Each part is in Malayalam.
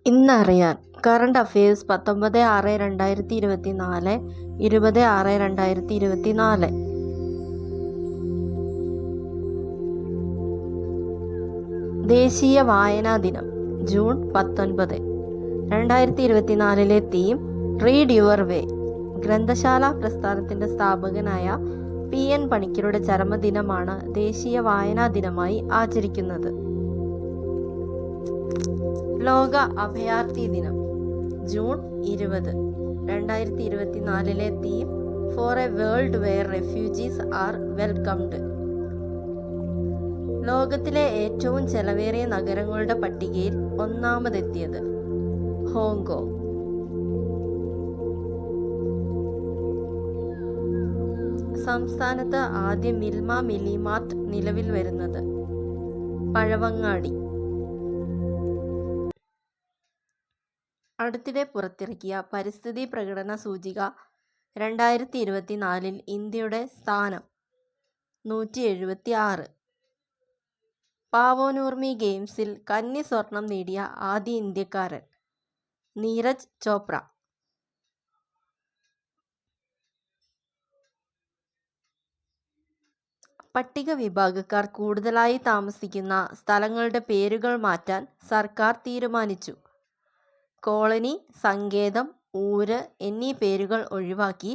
ഇന്നറിയാൻ കറണ്ട് അഫയേഴ്സ് 19/6/2024 20/6/2024. ദേശീയ വായനാ ദിനം June 19. 2024 theme read your way. ഗ്രന്ഥശാല പ്രസ്ഥാനത്തിന്റെ സ്ഥാപകനായ PN പണിക്കരുടെ ചരമദിനമാണ് ദേശീയ വായനാ ദിനമായി ആചരിക്കുന്നത്. ലോക അഭയാർത്ഥി ദിനം June 20. 2024 theme for a world where refugees are welcomed. ലോകത്തിലെ ഏറ്റവും ചെലവേറിയ നഗരങ്ങളുടെ പട്ടികയിൽ ഒന്നാമതെത്തിയത് ഹോങ്കോങ്. സംസ്ഥാനത്ത് ആദ്യ മിൽമ മിനിമാർട്ട് നിലവിൽ വരുന്നത് പഴവങ്ങാടി. അടുത്തിടെ പുറത്തിറക്കിയ പരിസ്ഥിതി പ്രകടന സൂചിക 2024 ഇന്ത്യയുടെ സ്ഥാനം 176. പാവോനൂർമി ഗെയിംസിൽ കന്നി സ്വർണം നേടിയ ആദ്യ ഇന്ത്യക്കാരൻ നീരജ് ചോപ്ര. പട്ടിക വിഭാഗക്കാർ കൂടുതലായി താമസിക്കുന്ന സ്ഥലങ്ങളുടെ പേരുകൾ മാറ്റാൻ സർക്കാർ തീരുമാനിച്ചു. കോളനി, സങ്കേതം, ഊര് എന്നീ പേരുകൾ ഒഴിവാക്കി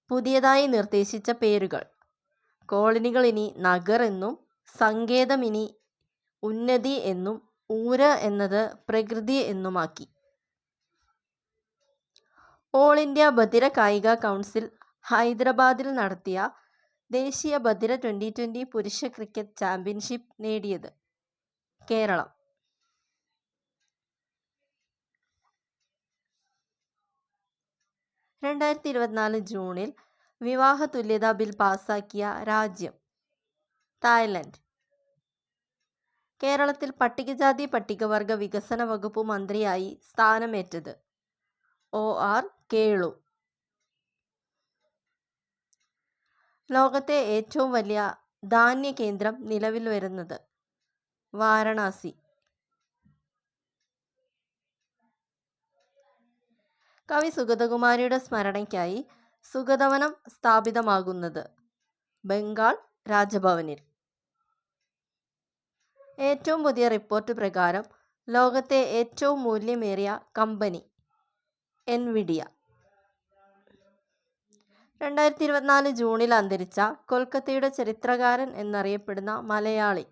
പുതിയതായി നിർദ്ദേശിച്ച പേരുകൾ കോളനികൾ ഇനി നഗർ എന്നും, സങ്കേതം ഇനി ഉന്നതി എന്നും, ഊര് എന്നത് പ്രകൃതി എന്നുമാക്കി. ഓൾ ഇന്ത്യ ബധിര കായിക കൗൺസിൽ ഹൈദരാബാദിൽ നടത്തിയ ദേശീയ ബധിര 2020 പുരുഷ ക്രിക്കറ്റ് ചാമ്പ്യൻഷിപ്പ് നേടിയത് കേരളം. 2024 ജൂണിൽ വിവാഹ തുല്യതാ ബിൽ പാസാക്കിയ രാജ്യം തായ്ലൻഡ്. കേരളത്തിൽ പട്ടികജാതി പട്ടികവർഗ വികസന വകുപ്പ് മന്ത്രിയായി സ്ഥാനമേറ്റത് OR കേളു. ലോകത്തെ ഏറ്റവും വലിയ ധാന്യ കേന്ദ്രം നിലവിൽ വരുന്നത് വാരണാസി. കവി സുഗതകുമാരിയുടെ സ്മരണയ്ക്കായി സുഗതവനം സ്ഥാപിതമാകുന്നത് ബംഗാൾ രാജഭവനിൽ. ഏറ്റവും പുതിയ റിപ്പോർട്ട് പ്രകാരം ലോകത്തെ ഏറ്റവും മൂല്യമേറിയ കമ്പനി എൻവിഡിയ. 2024 ജൂണിൽ അന്തരിച്ച കൊൽക്കത്തയുടെ ചരിത്രകാരൻ എന്നറിയപ്പെടുന്ന മലയാളി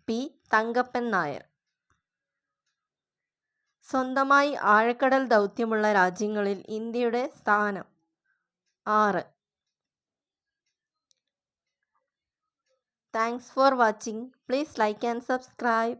P. തങ്കപ്പൻ നായർ. സ്വന്തമായി ആഴക്കടൽ ദൗത്യമുള്ള രാജ്യങ്ങളിൽ ഇന്ത്യയുടെ സ്ഥാനം 6. Thanks for watching. Please like and subscribe.